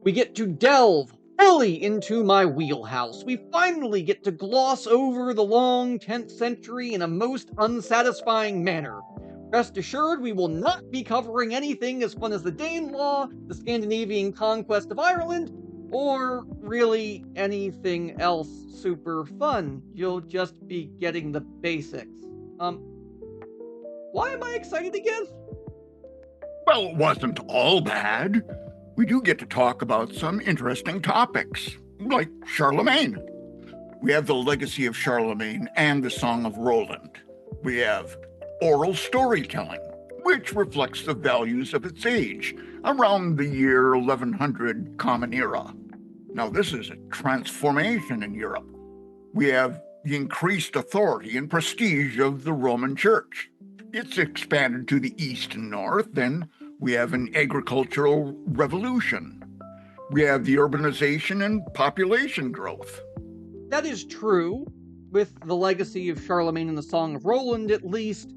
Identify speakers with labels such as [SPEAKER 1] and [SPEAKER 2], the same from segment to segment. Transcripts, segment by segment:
[SPEAKER 1] We get to delve fully into my wheelhouse. We finally get to gloss over the long 10th century in a most unsatisfying manner. Rest assured, we will not be covering anything as fun as the Danelaw, the Scandinavian conquest of Ireland, or really anything else super fun. You'll just be getting the basics. Um, why am I excited again?
[SPEAKER 2] Well, it wasn't all bad. We do get to talk about some interesting topics, like Charlemagne. We have the legacy of Charlemagne and the Song of Roland. We have oral storytelling, which reflects the values of its age, around the year 1100 Common Era. Now, this is a transformation in Europe. We have the increased authority and prestige of the Roman Church. It's expanded to the east and north, and we have an agricultural revolution. We have the urbanization and population growth.
[SPEAKER 1] That is true. With the legacy of Charlemagne and the Song of Roland, at least,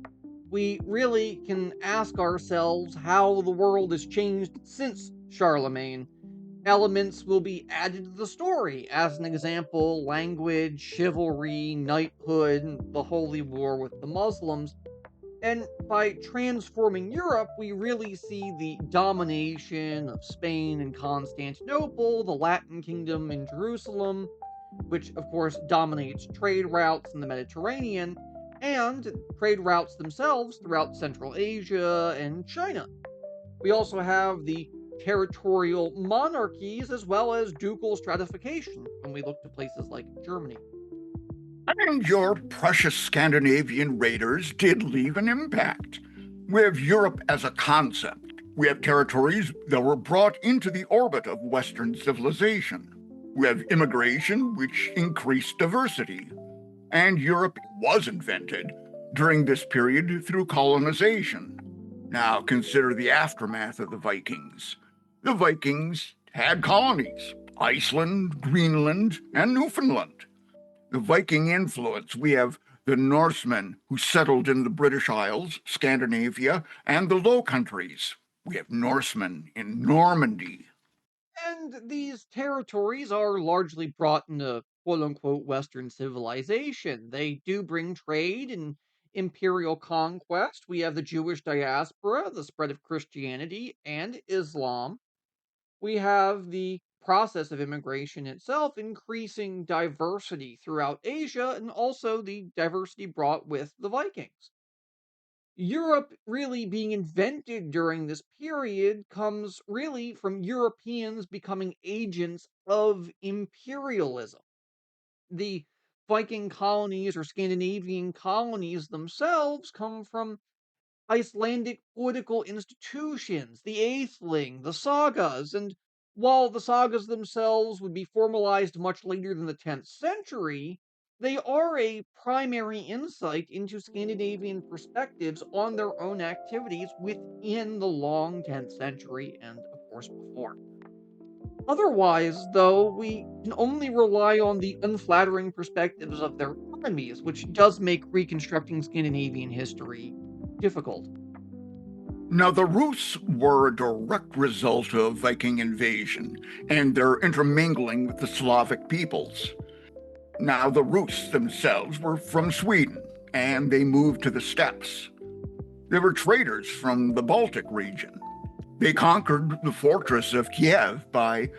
[SPEAKER 1] we really can ask ourselves how the world has changed since Charlemagne. Elements will be added to the story, as an example, language, chivalry, knighthood, the holy war with the Muslims. And by transforming Europe, we really see the domination of Spain and Constantinople, the Latin kingdom in Jerusalem, which of course dominates trade routes in the Mediterranean, and trade routes themselves throughout Central Asia and China. We also have the territorial monarchies as well as ducal stratification when we look to places like Germany.
[SPEAKER 2] And your precious Scandinavian raiders did leave an impact. We have Europe as a concept. We have territories that were brought into the orbit of Western civilization. We have immigration, which increased diversity. And Europe was invented during this period through colonization. Now consider the aftermath of the Vikings. The Vikings had colonies: Iceland, Greenland, and Newfoundland. The Viking influence, we have the Norsemen who settled in the British Isles, Scandinavia, and the Low Countries. We have Norsemen in Normandy.
[SPEAKER 1] And these territories are largely brought into quote unquote Western civilization. They do bring trade and imperial conquest. We have the Jewish diaspora, the spread of Christianity and Islam. We have the process of immigration itself increasing diversity throughout Asia and also the diversity brought with the Vikings. Europe really being invented during this period comes really from Europeans becoming agents of imperialism. The Viking colonies or Scandinavian colonies themselves come from Icelandic political institutions, the Aethling, the sagas, and while the sagas themselves would be formalized much later than the 10th century, they are a primary insight into Scandinavian perspectives on their own activities within the long 10th century and, of course, before. Otherwise, though, we can only rely on the unflattering perspectives of their enemies, which does make reconstructing Scandinavian history difficult.
[SPEAKER 2] Now, the Rus were a direct result of Viking invasion and their intermingling with the Slavic peoples. Now, the Rus themselves were from Sweden, and they moved to the steppes. They were traders from the Baltic region. They conquered the fortress of Kiev by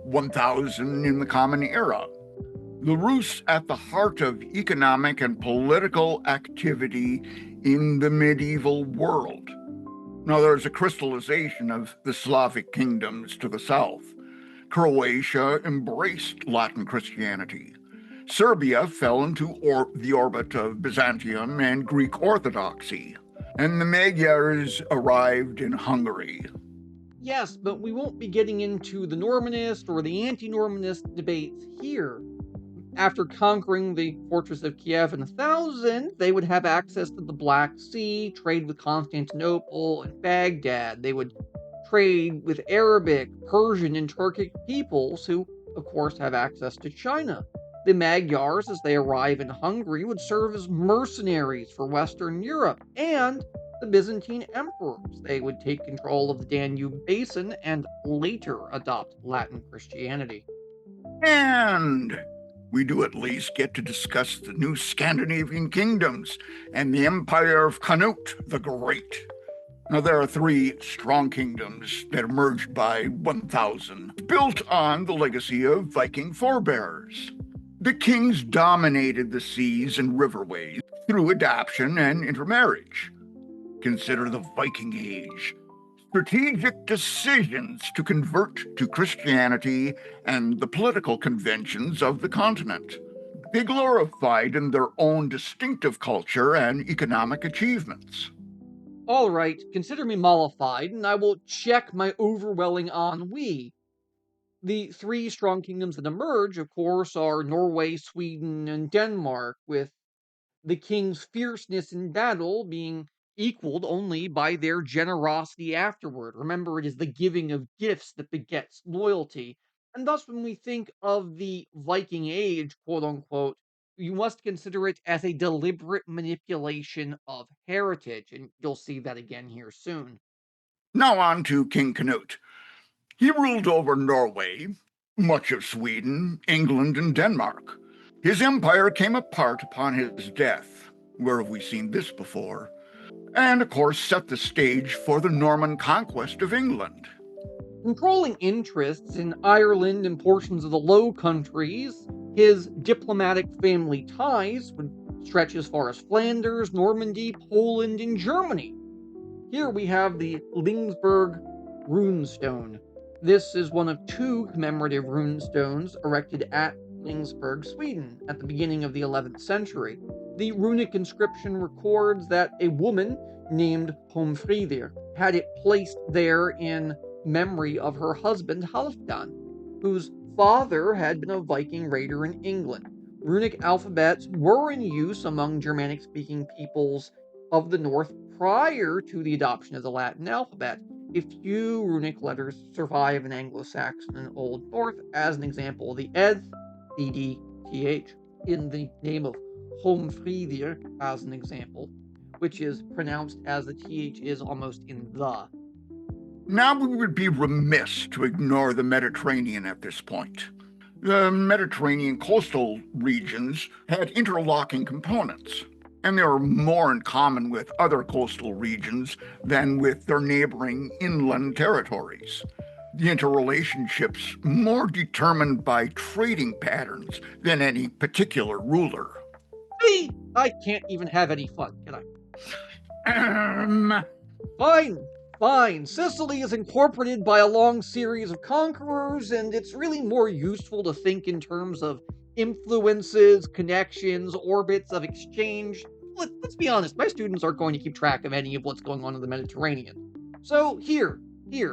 [SPEAKER 2] 1000 in the Common Era. The Rus at the heart of economic and political activity in the medieval world. Now, there's a crystallization of the Slavic kingdoms to the south. Croatia embraced Latin Christianity. Serbia fell into the orbit of Byzantium and Greek Orthodoxy, and the Magyars arrived in Hungary.
[SPEAKER 1] Yes, but we won't be getting into the Normanist or the anti Normanist debates here. After conquering the fortress of Kiev in 1000, they would have access to the Black Sea, trade with Constantinople and Baghdad. They would trade with Arabic, Persian, and Turkic peoples who, of course, have access to China. The Magyars, as they arrive in Hungary, would serve as mercenaries for Western Europe, and the Byzantine emperors. They would take control of the Danube basin and later adopt Latin Christianity.
[SPEAKER 2] And we do at least get to discuss the new Scandinavian kingdoms and the empire of Cnut the Great. Now, there are three strong kingdoms that emerged by 1000, built on the legacy of Viking forebears. The kings dominated the seas and riverways through adoption and intermarriage. Consider the Viking Age. Strategic decisions to convert to Christianity and the political conventions of the continent. They glorified in their own distinctive culture and economic achievements.
[SPEAKER 1] All right, consider me mollified, and I will check my overwhelming ennui. The three strong kingdoms that emerge, of course, are Norway, Sweden, and Denmark, with the king's fierceness in battle being equaled only by their generosity afterward. Remember, it is the giving of gifts that begets loyalty. And thus, when we think of the Viking Age, quote unquote, you must consider it as a deliberate manipulation of heritage. And you'll see that again here soon.
[SPEAKER 2] Now on to King Cnut. He ruled over Norway, much of Sweden, England, and Denmark. His empire came apart upon his death. Where have we seen this before? And, of course, set the stage for the Norman conquest of England.
[SPEAKER 1] Controlling interests in Ireland and portions of the Low Countries, his diplomatic family ties would stretch as far as Flanders, Normandy, Poland, and Germany. Here we have the Lingsberg runestone. This is one of two commemorative runestones erected at Lingsberg, Sweden, at the beginning of the 11th century. The runic inscription records that a woman named Homfridir had it placed there in memory of her husband Halfdan, whose father had been a Viking raider in England. Runic alphabets were in use among Germanic speaking peoples of the North prior to the adoption of the Latin alphabet. A few runic letters survive in Anglo-Saxon and Old North, as an example, the eth, ed, th, in the name of Homfridir, as an example, which is pronounced as the th is almost in the.
[SPEAKER 2] Now we would be remiss to ignore the Mediterranean at this point. The Mediterranean coastal regions had interlocking components, and they were more in common with other coastal regions than with their neighboring inland territories. The interrelationships more determined by trading patterns than any particular ruler.
[SPEAKER 1] See, I can't even have any fun, can I? Fine, fine. Sicily is incorporated by a long series of conquerors, and it's really more useful to think in terms of influences, connections, orbits of exchange. Let's be honest, my students aren't going to keep track of any of what's going on in the Mediterranean. So here,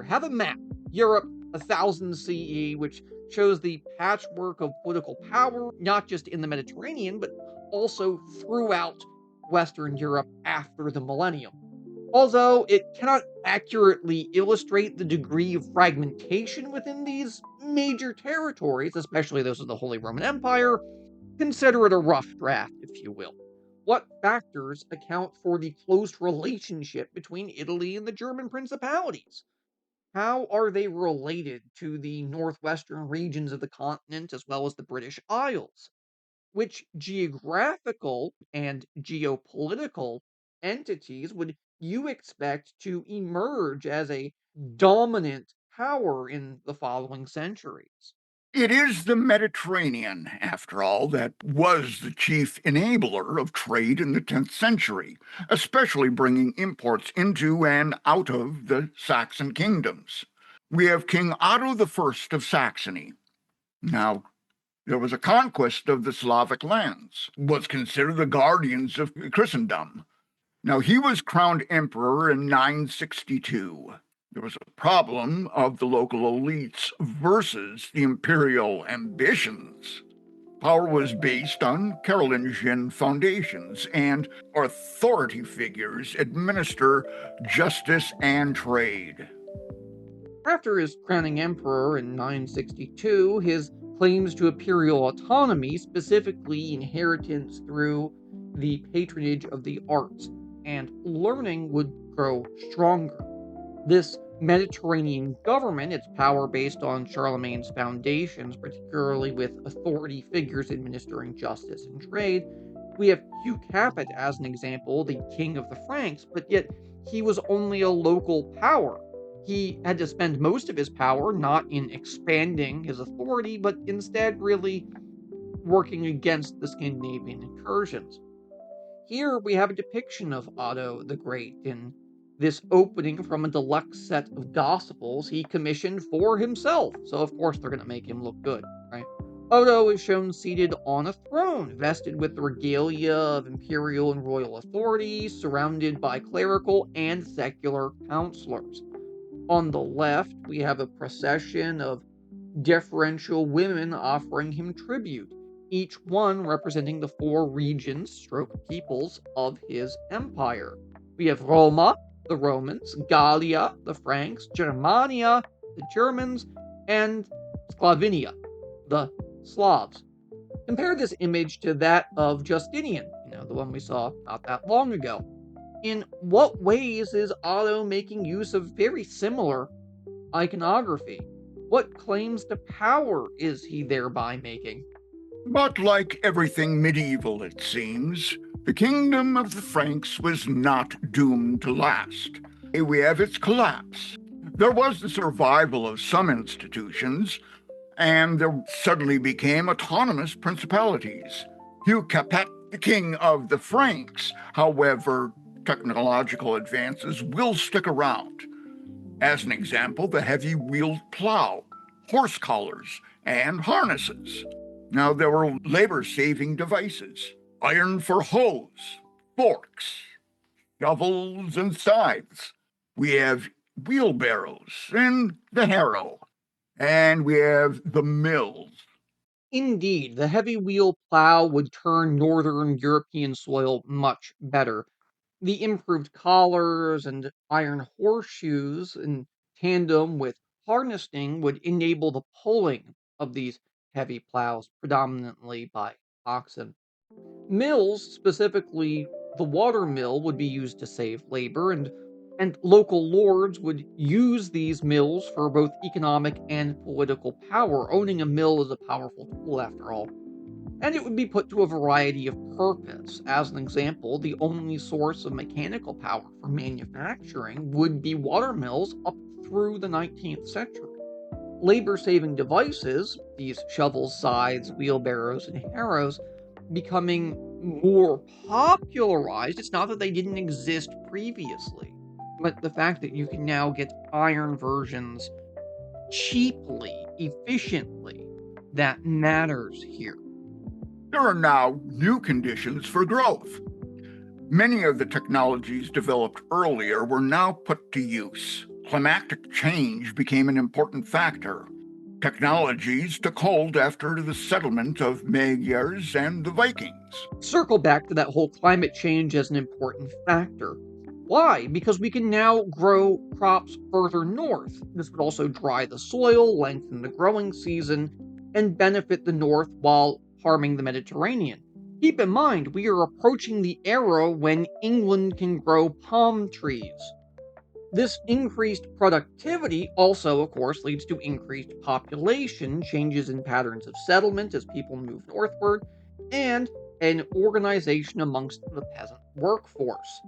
[SPEAKER 1] have a map. Europe, 1000 CE, which shows the patchwork of political power, not just in the Mediterranean, but also throughout Western Europe after the millennium. Although it cannot accurately illustrate the degree of fragmentation within these major territories, especially those of the Holy Roman Empire, consider it a rough draft, if you will. What factors account for the close relationship between Italy and the German principalities? How are they related to the northwestern regions of the continent as well as the British Isles? Which geographical and geopolitical entities would you expect to emerge as a dominant power in the following centuries?
[SPEAKER 2] It is the Mediterranean, after all, that was the chief enabler of trade in the 10th century, especially bringing imports into and out of the Saxon kingdoms. We have King Otto I of Saxony. Now, there was a conquest of the Slavic lands, was considered the guardians of Christendom. Now, he was crowned emperor in 962. There was a problem of the local elites versus the imperial ambitions. Power was based on Carolingian foundations, and authority figures administer justice and trade.
[SPEAKER 1] After his crowning emperor in 962, his claims to imperial autonomy, specifically inheritance through the patronage of the arts and learning would grow stronger. This Mediterranean government, its power based on Charlemagne's foundations, particularly with authority figures administering justice and trade. We have Hugh Capet as an example, the king of the Franks, but yet he was only a local power. He had to spend most of his power not in expanding his authority, but instead really working against the Scandinavian incursions. Here we have a depiction of Otto the Great in this opening from a deluxe set of Gospels he commissioned for himself. So, of course, they're going to make him look good, right? Odo is shown seated on a throne, vested with the regalia of imperial and royal authority, surrounded by clerical and secular counselors. On the left, we have a procession of deferential women offering him tribute, each one representing the four regions, stroke peoples, of his empire. We have Roma, the Romans, Gallia, the Franks, Germania, the Germans, and Sclavinia, the Slavs. Compare this image to that of Justinian, the one we saw not that long ago. In what ways is Otto making use of very similar iconography? What claims to power is he thereby making?
[SPEAKER 2] But like everything medieval, it seems, the kingdom of the Franks was not doomed to last. We have its collapse. There was the survival of some institutions, and there suddenly became autonomous principalities. Hugh Capet, the king of the Franks, however, technological advances will stick around. As an example, the heavy-wheeled plow, horse collars, and harnesses. Now, there were labor-saving devices, iron for hoes, forks, shovels, and scythes. We have wheelbarrows and the harrow, and we have the mills.
[SPEAKER 1] Indeed, the heavy wheel plow would turn northern European soil much better. The improved collars and iron horseshoes in tandem with harnessing would enable the pulling of these heavy plows, predominantly by oxen. Mills, specifically the water mill, would be used to save labor, and local lords would use these mills for both economic and political power. Owning a mill is a powerful tool, after all. And it would be put to a variety of purpose. As an example, the only source of mechanical power for manufacturing would be water mills up through the 19th century. Labor saving devices, these shovels, scythes, wheelbarrows, and harrows, becoming more popularized. It's not that they didn't exist previously, but the fact that you can now get iron versions cheaply, efficiently, that matters here.
[SPEAKER 2] There are now new conditions for growth. Many of the technologies developed earlier were now put to use. Climatic change became an important factor. Technologies took hold after the settlement of Magyars and the Vikings.
[SPEAKER 1] Circle back to that whole climate change as an important factor. Why? Because we can now grow crops further north. This would also dry the soil, lengthen the growing season, and benefit the north while harming the Mediterranean. Keep in mind, we are approaching the era when England can grow palm trees. This increased productivity also, of course, leads to increased population, changes in patterns of settlement as people move northward, and an organization amongst the peasant workforce.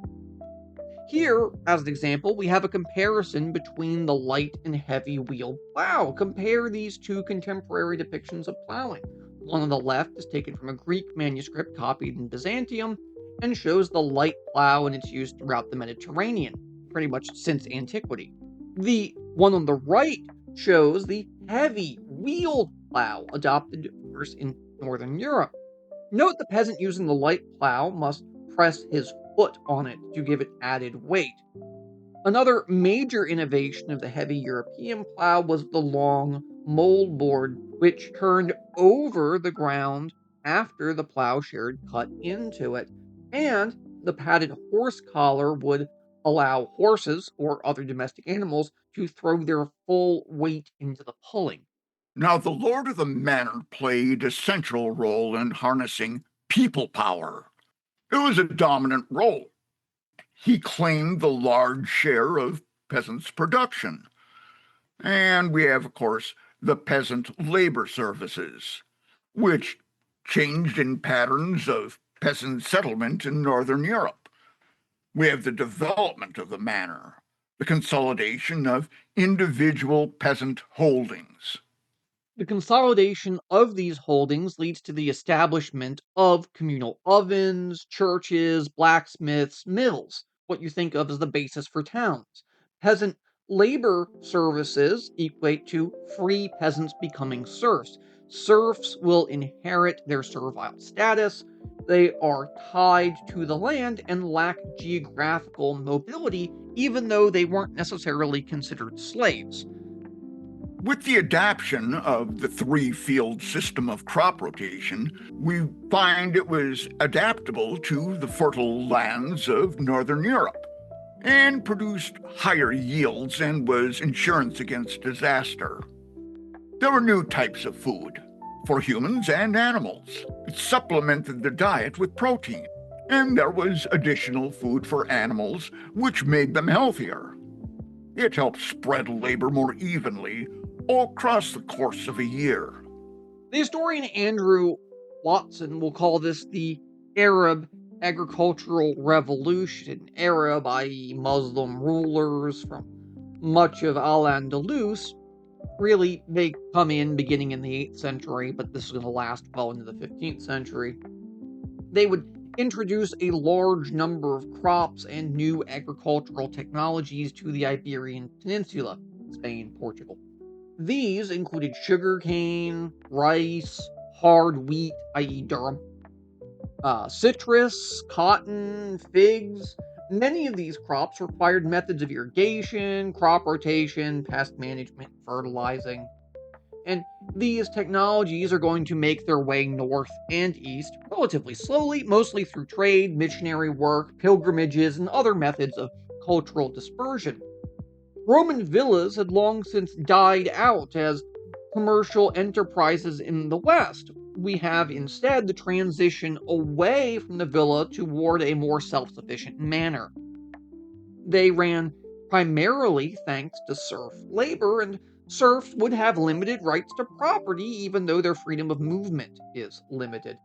[SPEAKER 1] Here, as an example, we have a comparison between the light and heavy wheel plow. Compare these two contemporary depictions of plowing. One on the left is taken from a Greek manuscript copied in Byzantium and shows the light plow and its use throughout the Mediterranean, pretty much since antiquity. The one on the right shows the heavy wheeled plow adopted first in Northern Europe. Note the peasant using the light plow must press his foot on it to give it added weight. Another major innovation of the heavy European plow was the long moldboard, which turned over the ground after the plowshare had cut into it. And the padded horse collar would allow horses or other domestic animals to throw their full weight into the pulling.
[SPEAKER 2] Now, the lord of the manor played a central role in harnessing people power. It was a dominant role. He claimed the large share of peasants' production. And we have, of course, the peasant labor services, which changed in patterns of peasant settlement in Northern Europe. We have the development of the manor, the consolidation of individual peasant holdings.
[SPEAKER 1] The consolidation of these holdings leads to the establishment of communal ovens, churches, blacksmiths, mills, what you think of as the basis for towns. Peasant labor services equate to free peasants becoming serfs. Serfs will inherit their servile status. They are tied to the land and lack geographical mobility, even though they weren't necessarily considered slaves.
[SPEAKER 2] With the adoption of the three-field system of crop rotation, we find it was adaptable to the fertile lands of Northern Europe and produced higher yields and was insurance against disaster. There were new types of food for humans and animals. It supplemented the diet with protein, and there was additional food for animals, which made them healthier. It helped spread labor more evenly all across the course of a year.
[SPEAKER 1] The historian Andrew Watson will call this the Arab agricultural revolution. Arab, i.e., Muslim rulers from much of Al Andalus. Really, they come in beginning in the 8th century, but this is going to last well into the 15th century. They would introduce a large number of crops and new agricultural technologies to the Iberian Peninsula, Spain, Portugal. These included sugarcane, rice, hard wheat, i.e., durum, citrus, cotton, figs. Many of these crops required methods of irrigation, crop rotation, pest management, fertilizing. And these technologies are going to make their way north and east relatively slowly, mostly through trade, missionary work, pilgrimages, and other methods of cultural dispersion. Roman villas had long since died out as commercial enterprises in the West. We have instead the transition away from the villa toward a more self sufficient manor. They ran primarily thanks to serf labor, and serfs would have limited rights to property, even though their freedom of movement is limited.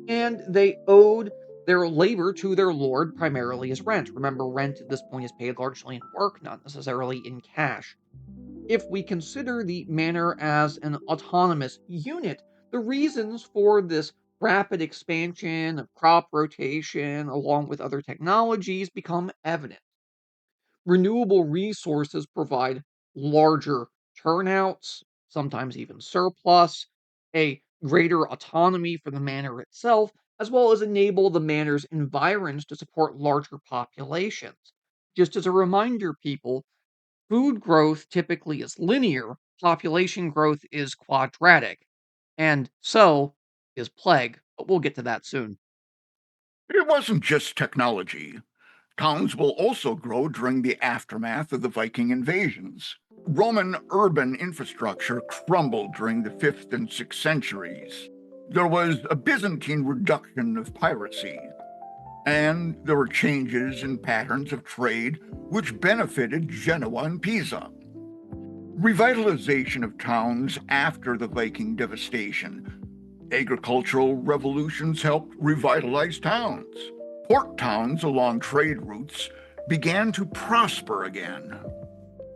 [SPEAKER 1] And they owed their labor to their lord primarily as rent. Remember, rent at this point is paid largely in work, not necessarily in cash. If we consider the manor as an autonomous unit, the reasons for this rapid expansion of crop rotation, along with other technologies, become evident. Renewable resources provide larger turnouts, sometimes even surplus, a greater autonomy for the manor itself, as well as enable the manor's environs to support larger populations. Just as a reminder, people, food growth typically is linear, population growth is quadratic, and so is plague, but we'll get to that soon.
[SPEAKER 2] It wasn't just technology. Towns will also grow during the aftermath of the Viking invasions. Roman urban infrastructure crumbled during the 5th and 6th centuries. There was a Byzantine reduction of piracy, and there were changes in patterns of trade which benefited Genoa and Pisa. Revitalization of towns after the Viking devastation. Agricultural revolutions helped revitalize towns. Port towns along trade routes began to prosper again.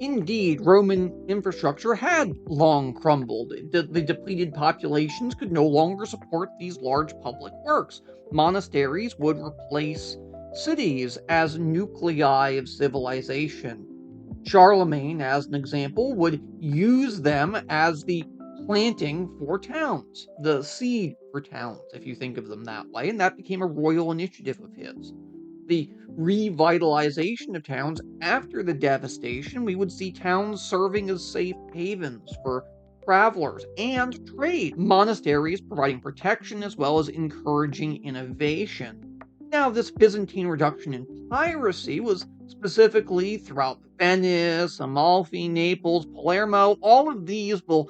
[SPEAKER 1] Indeed, Roman infrastructure had long crumbled. The depleted populations could no longer support these large public works. Monasteries would replace cities as nuclei of civilization. Charlemagne, as an example, would use them as the planting for towns, the seed for towns, if you think of them that way, and that became a royal initiative of his. The revitalization of towns after the devastation, we would see towns serving as safe havens for travelers and trade, monasteries providing protection as well as encouraging innovation. Now, this Byzantine reduction in piracy was specifically throughout Venice, Amalfi, Naples, Palermo. All of these will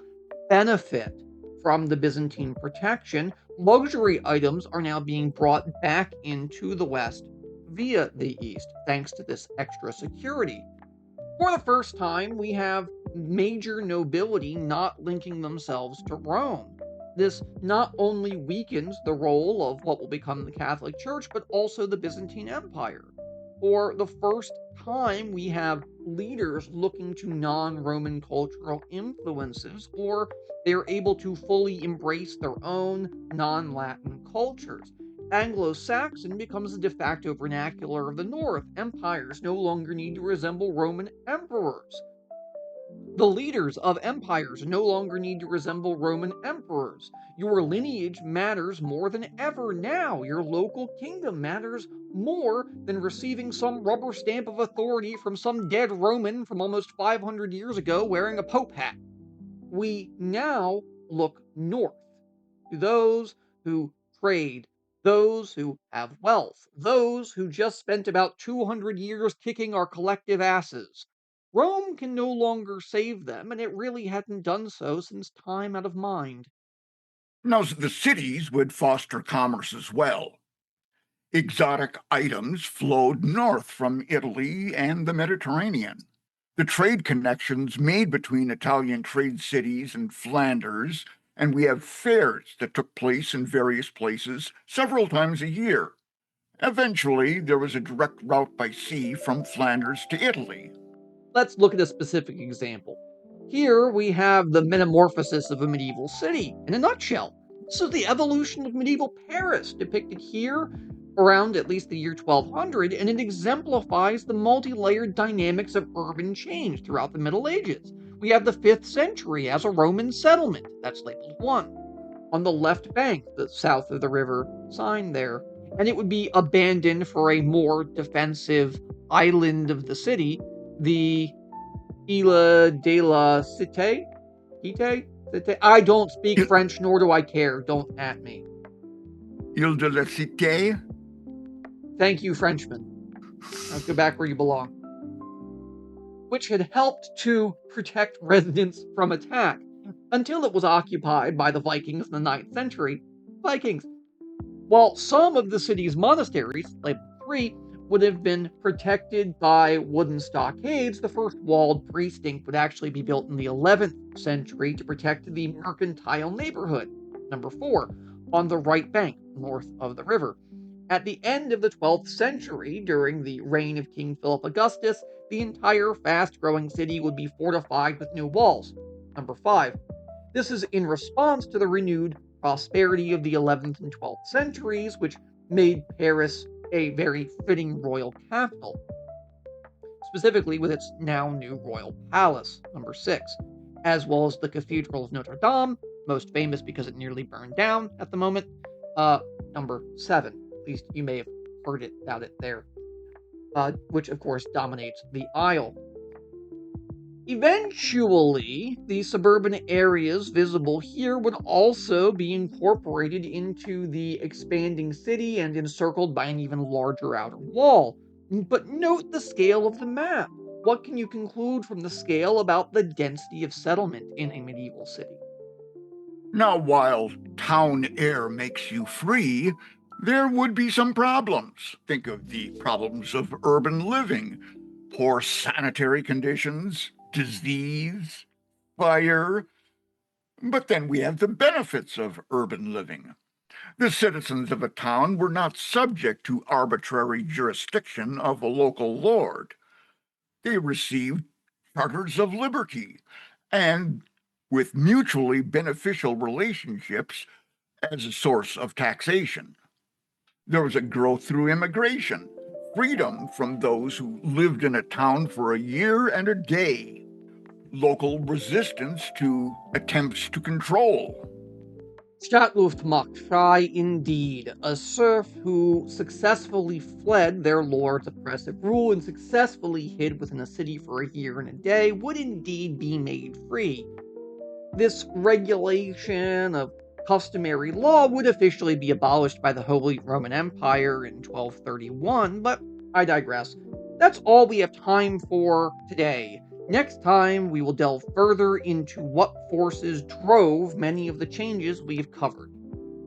[SPEAKER 1] benefit from the Byzantine protection. Luxury items are now being brought back into the West via the east, thanks to this extra security. For the first time, we have major nobility not linking themselves to Rome. This not only weakens the role of what will become the Catholic Church, but also the Byzantine Empire. For the first time, we have leaders looking to non Roman cultural influences, or they're able to fully embrace their own non Latin cultures. Anglo Saxon becomes the de facto vernacular of the North. Empires no longer need to resemble Roman emperors. The leaders of empires no longer need to resemble Roman emperors. Your lineage matters more than ever now. Your local kingdom matters more than receiving some rubber stamp of authority from some dead Roman from almost 500 years ago wearing a pope hat. We now look north to those who trade, those who have wealth, those who just spent about 200 years kicking our collective asses. Rome can no longer save them, and it really hadn't done so since time out of mind.
[SPEAKER 2] Now, the cities would foster commerce as well. Exotic items flowed north from Italy and the Mediterranean. The trade connections made between Italian trade cities and Flanders, and we have fairs that took place in various places several times a year. Eventually, there was a direct route by sea from Flanders to Italy.
[SPEAKER 1] Let's look at a specific example. Here we have the metamorphosis of a medieval city in a nutshell. This is the evolution of medieval Paris, depicted here around at least the year 1200, and it exemplifies the multi layered dynamics of urban change throughout the Middle Ages. We have the 5th century as a Roman settlement, that's labeled 1. On the left bank, the south of the river, sign there, and it would be abandoned for a more defensive island of the city, the Ile de la Cité? Cité? Cité? I don't speak
[SPEAKER 2] Il-
[SPEAKER 1] French, nor do I care. Don't at me.
[SPEAKER 2] Ile de la Cité.
[SPEAKER 1] Thank you, Frenchman. Now go back where you belong. Which had helped to protect residents from attack until it was occupied by the Vikings in the 9th century. Vikings. While some of the city's monasteries, labeled 3, would have been protected by wooden stockades, the first walled precinct would actually be built in the 11th century to protect the mercantile neighborhood, number 4, on the right bank, north of the river. At the end of the 12th century, during the reign of King Philip Augustus, the entire fast-growing city would be fortified with new walls, number 5. This is in response to the renewed prosperity of the 11th and 12th centuries, which made Paris a very fitting royal capital, specifically with its now new royal palace, number 6, as well as the Cathedral of Notre Dame, most famous because it nearly burned down at the moment, number 7. At least you may have heard about it there, which of course dominates the Isle. Eventually, the suburban areas visible here would also be incorporated into the expanding city and encircled by an even larger outer wall. But note the scale of the map. What can you conclude from the scale about the density of settlement in a medieval city?
[SPEAKER 2] Now, while town air makes you free, there would be some problems. Think of the problems of urban living: poor sanitary conditions, disease, fire. But then we have the benefits of urban living. The citizens of a town were not subject to arbitrary jurisdiction of a local lord. They received charters of liberty and with mutually beneficial relationships as a source of taxation. There was a growth through immigration, freedom from those who lived in a town for a year and a day, local resistance to attempts to control.
[SPEAKER 1] Stadtluftmacht frei indeed, a serf who successfully fled their lord's oppressive rule and successfully hid within a city for a year and a day would indeed be made free. This regulation of customary law would officially be abolished by the Holy Roman Empire in 1231, but I digress. That's all we have time for today. Next time, we will delve further into what forces drove many of the changes we've covered.